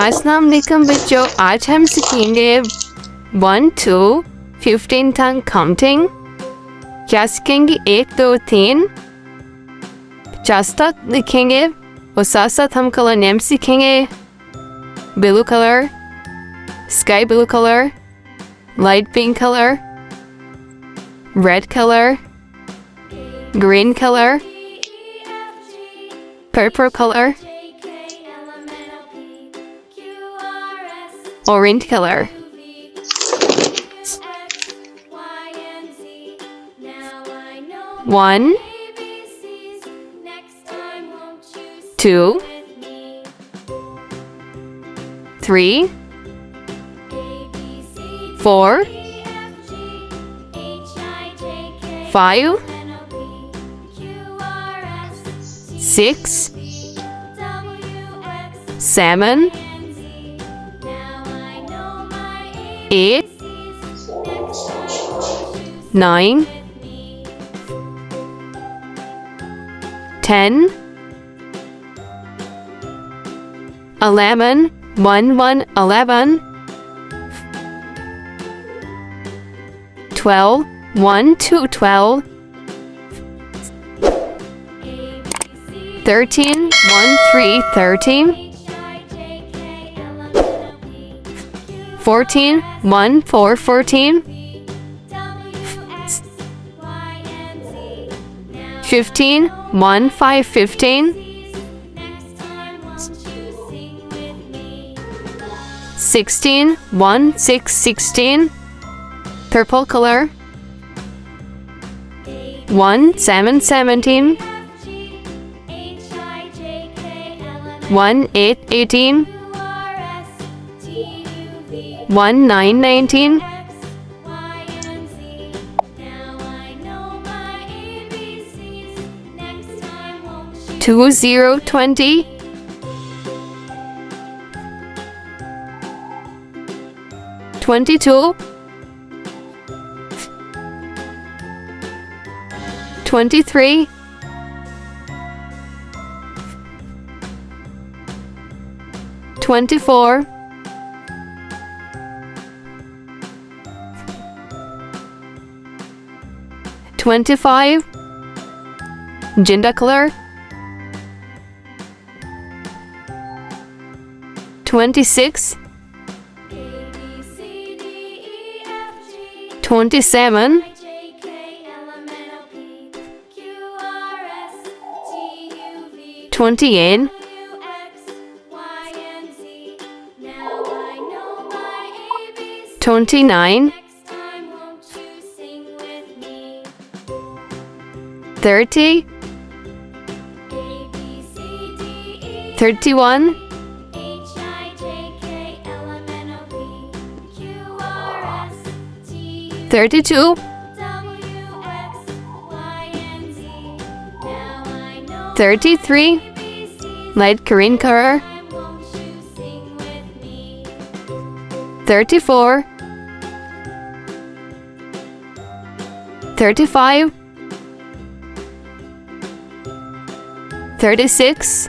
अस्सलाम वालेकुम बच्चों, आज हम सीखेंगे 1 to 15 तक काउंटिंग। क्या सीखेंगे? 1 2 3 50 तक लिखेंगे और साथ साथ हम कलर नेम सीखेंगे। Blue colour, sky blue colour, light pink colour, red colour, green colour, purple colour, orange color. 1 2 3 4 5 6 7 8 9 10 11 1 11 12 1 2 12 13 1 3 13 14 1 4 14 15 1 5 15 16 1 6 16 purple color 1 7 17 1 8 18 1 9 19 2 0 20 22 23 24 25 gender color 26 27 28 29 30 31 32 33 light green color 34 35 36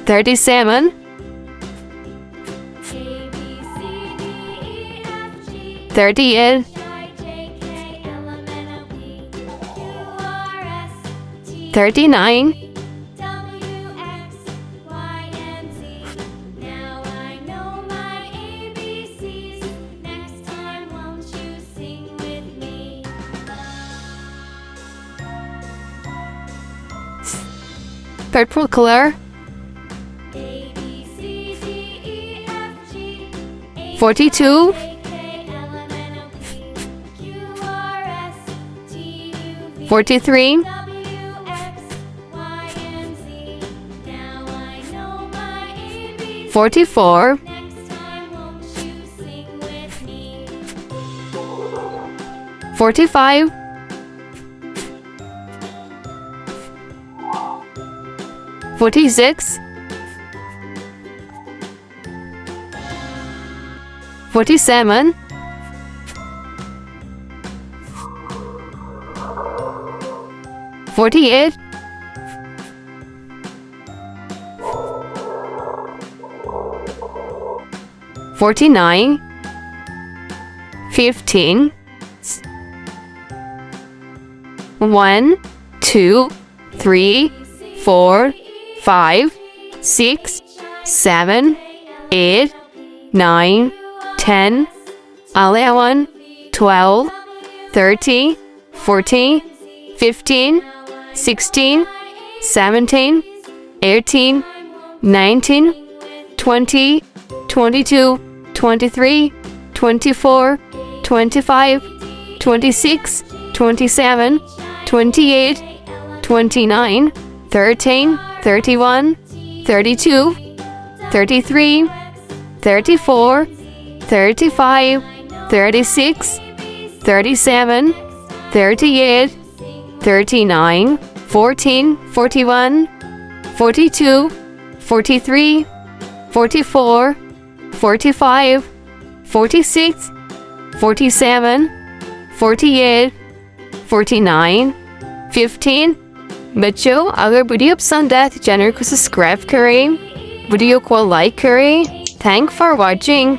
37 38 39 purple color 42 43 44 45 46 47 48 49 15 1 2 3 4 5 6 7 8 9 10 11 12 13 14 15 16 17 18 19 20 22 23 24 25 26 27 28 29 30 31 32 33 34 35 36 37 38 39 40 41 42 43 44 45 46 47 48 49 15। बच्चों अगर वीडियो पसंद आए तो चैनल को सब्सक्राइब करें, वीडियो को like करें। Thank for watching.